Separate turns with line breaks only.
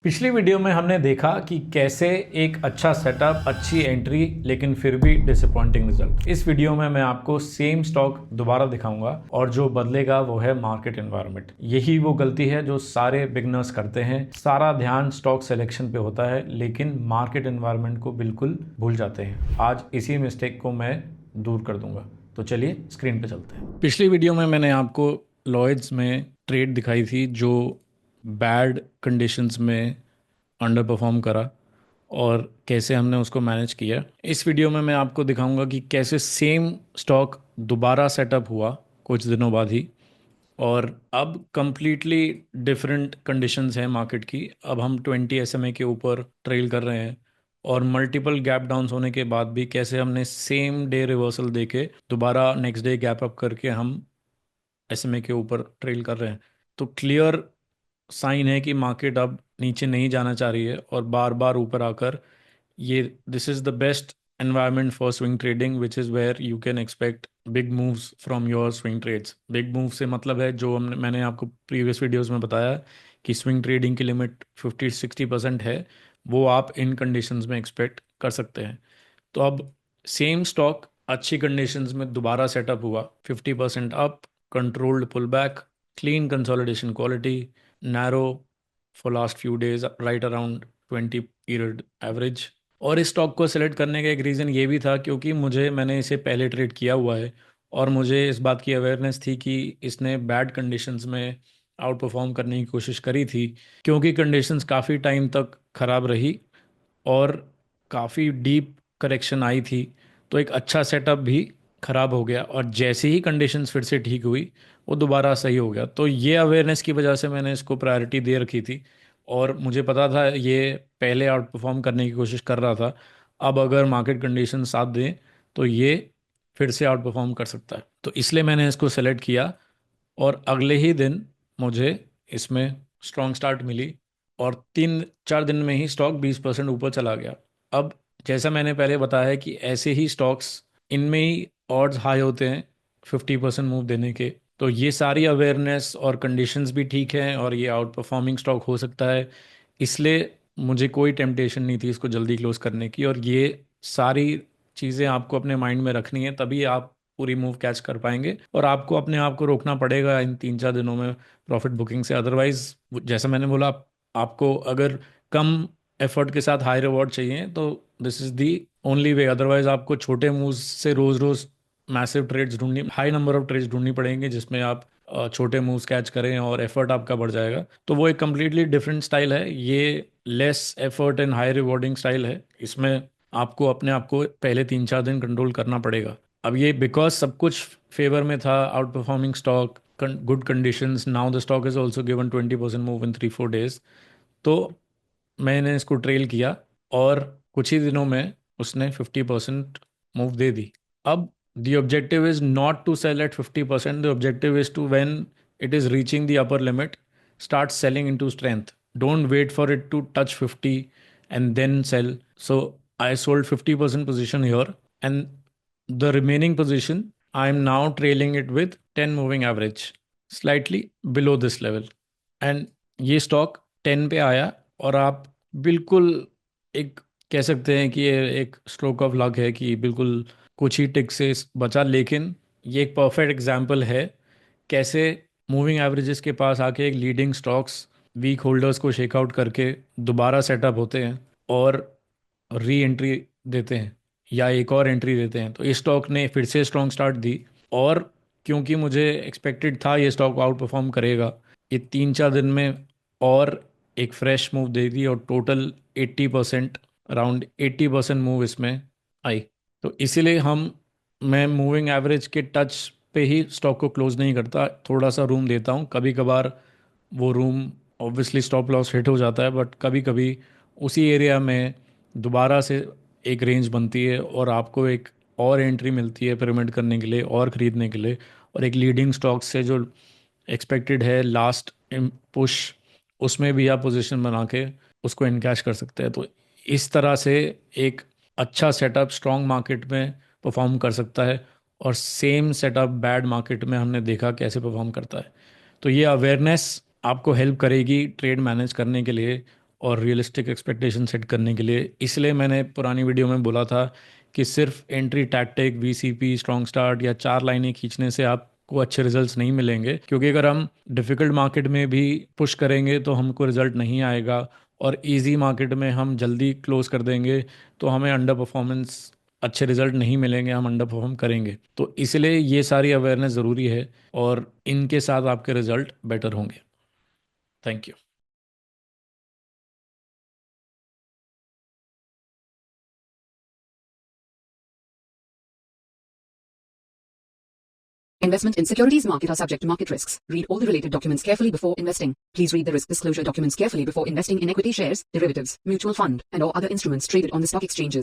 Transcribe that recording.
पिछली वीडियो में हमने देखा कि कैसे एक अच्छा सेटअप, अच्छी एंट्री, लेकिन फिर भी डिसअपॉइंटिंग रिजल्ट। इस वीडियो में मैं आपको सेम स्टॉक दोबारा दिखाऊंगा और जो बदलेगा वो है मार्केट एनवायरनमेंट। यही वो गलती है जो सारे बिगनर्स करते हैं। सारा ध्यान स्टॉक सिलेक्शन पे होता है लेकिन मार्केट एनवायरनमेंट को बिल्कुल भूल जाते हैं। आज इसी मिस्टेक को मैं दूर कर दूंगा। तो चलिए स्क्रीन पे चलते हैं। पिछली वीडियो में मैंने आपको लॉयड्स में ट्रेड दिखाई थी जो बैड कंडीशंस में अंडर परफॉर्म करा और कैसे हमने उसको मैनेज किया। इस वीडियो में मैं आपको दिखाऊंगा कि कैसे सेम स्टॉक दोबारा सेटअप हुआ कुछ दिनों बाद ही, और अब कंप्लीटली डिफरेंट कंडीशंस हैं मार्केट की। अब हम 20 SMA के ऊपर ट्रेल कर रहे हैं और मल्टीपल गैप डाउन्स होने के बाद भी कैसे हमने सेम डे रिवर्सल देके दोबारा नेक्स्ट डे गैप अप करके हम SMA के ऊपर ट्रेल कर रहे हैं। तो क्लियर साइन है कि मार्केट अब नीचे नहीं जाना चाह रही है और बार बार ऊपर आकर ये this is the best environment for swing trading, which is where you can expect big moves from your swing trades. Big move से मतलब है जो मैंने आपको प्रीवियस वीडियोस में बताया कि स्विंग ट्रेडिंग की लिमिट 50-60% है, वो आप इन कंडीशंस में एक्सपेक्ट कर सकते हैं। तो अब सेम स्टॉक अच्छी कंडीशंस में दोबारा सेटअप हुआ, 50% up, controlled pull back, clean consolidation quality, narrow for last few days right around 20 period average. और इस स्टॉक को सिलेक्ट करने का एक रीज़न ये भी था क्योंकि मैंने इसे पहले ट्रेड किया हुआ है और मुझे इस बात की अवेयरनेस थी कि इसने बैड कंडीशंस में आउट परफॉर्म करने की कोशिश करी थी, क्योंकि कंडीशंस काफ़ी टाइम तक ख़राब रही और काफ़ी डीप करेक्शन आई थी। तो एक अच्छा सेटअप भी ख़राब हो गया और जैसे ही कंडीशंस फिर से ठीक हुई वो दोबारा सही हो गया। तो ये अवेयरनेस की वजह से मैंने इसको प्रायोरिटी दे रखी थी और मुझे पता था ये पहले आउट परफॉर्म करने की कोशिश कर रहा था। अब अगर मार्केट कंडीशन साथ दें तो ये फिर से आउट परफॉर्म कर सकता है, तो इसलिए मैंने इसको सेलेक्ट किया और अगले ही दिन मुझे इसमें स्ट्रॉन्ग स्टार्ट मिली और 3-4 दिन में ही स्टॉक 20% ऊपर चला गया। अब जैसा मैंने पहले बताया है कि ऐसे ही स्टॉक्स, इनमें ही ऑड्स हाई होते हैं 50% मूव देने के। तो ये सारी अवेयरनेस और कंडीशंस भी ठीक हैं और ये आउट परफॉर्मिंग स्टॉक हो सकता है, इसलिए मुझे कोई टेम्पटेशन नहीं थी इसको जल्दी क्लोज करने की। और ये सारी चीज़ें आपको अपने माइंड में रखनी है, तभी आप पूरी मूव कैच कर पाएंगे और आपको अपने आप को रोकना पड़ेगा इन 3-4 दिनों में प्रॉफिट बुकिंग से। अदरवाइज जैसा मैंने बोला, आपको अगर कम एफर्ट के साथ हाई रिवॉर्ड चाहिए तो this is the only way. Otherwise आपको छोटे मूव्स से रोज रोज मैसिव ट्रेड्स ढूंढनी, हाई नंबर ऑफ ट्रेड्स ढूंढनी पड़ेंगी जिसमें आप छोटे मूव्स कैच करें और एफर्ट आपका बढ़ जाएगा। तो वो एक कम्प्लीटली डिफरेंट स्टाइल है, ये less effort and high rewarding style है। इसमें आपको अपने आप को पहले 3-4 दिन कंट्रोल करना पड़ेगा। अब ये बिकॉज सब कुछ फेवर में था, out performing stock, good conditions, now the stock is also given 20% move in 3-4 days. तो मैंने इसको ट्रेल किया और कुछ ही दिनों में उसने 50% मूव दे दी। अब the objective is not to sell at 50%, the objective is to when it is reaching the upper limit start selling into strength. Don't wait for it to touch 50 and then sell. So I sold 50% position here, and the remaining position I am now trailing it with 10 moving average, slightly below this level. And ये stock 10 पे आया और आप बिल्कुल एक कह सकते हैं कि ये एक स्ट्रोक ऑफ लक है कि बिल्कुल कुछ ही टिक से बचा। लेकिन ये एक परफेक्ट एग्जांपल है कैसे मूविंग एवरेजेस के पास आके एक लीडिंग स्टॉक्स वीक होल्डर्स को शेकआउट करके दोबारा सेटअप होते हैं और री एंट्री देते हैं या एक और एंट्री देते हैं। तो इस स्टॉक ने फिर से स्ट्रॉन्ग स्टार्ट दी और क्योंकि मुझे एक्सपेक्टेड था ये स्टॉक आउट परफॉर्म करेगा, ये 3-4 दिन में और एक फ्रेश मूव दे दी और टोटल 80%, अराउंड 80% मूव इसमें आई। तो इसीलिए मैं मूविंग एवरेज के टच पे ही स्टॉक को क्लोज नहीं करता, थोड़ा सा रूम देता हूँ। कभी कभार वो room obviously stop loss hit हो जाता है, बट कभी कभी उसी एरिया में दोबारा से एक रेंज बनती है और आपको एक और एंट्री मिलती है पिरामिड करने के लिए और ख़रीदने के लिए, और एक लीडिंग स्टॉक से जो एक्सपेक्टेड है लास्ट पुश, उसमें भी आप पोजीशन बना के उसको इनकैश कर सकते हैं। तो इस तरह से एक अच्छा सेटअप स्ट्रॉन्ग मार्केट में परफॉर्म कर सकता है और सेम सेटअप बैड मार्केट में हमने देखा कैसे परफॉर्म करता है। तो ये अवेयरनेस आपको हेल्प करेगी ट्रेड मैनेज करने के लिए और रियलिस्टिक एक्सपेक्टेशन सेट करने के लिए। इसलिए मैंने पुरानी वीडियो में बोला था कि सिर्फ entry tactic, VCP, strong start या 4 लाइनें खींचने से आपको अच्छे रिजल्ट्स नहीं मिलेंगे, क्योंकि अगर हम डिफ़िकल्ट मार्केट में भी पुश करेंगे तो हमको रिजल्ट नहीं आएगा, और इजी मार्केट में हम जल्दी क्लोज कर देंगे तो हमें अंडर परफॉर्मेंस, अच्छे रिजल्ट नहीं मिलेंगे, हम अंडर परफॉर्म करेंगे। तो इसलिए ये सारी अवेयरनेस ज़रूरी है और इनके साथ आपके रिजल्ट बेटर होंगे। Thank you.
Investment in securities market are subject to market risks. Read all the related documents carefully before investing. Please read the risk disclosure documents carefully before investing in equity shares, derivatives, mutual fund, and or other instruments traded on the stock exchanges.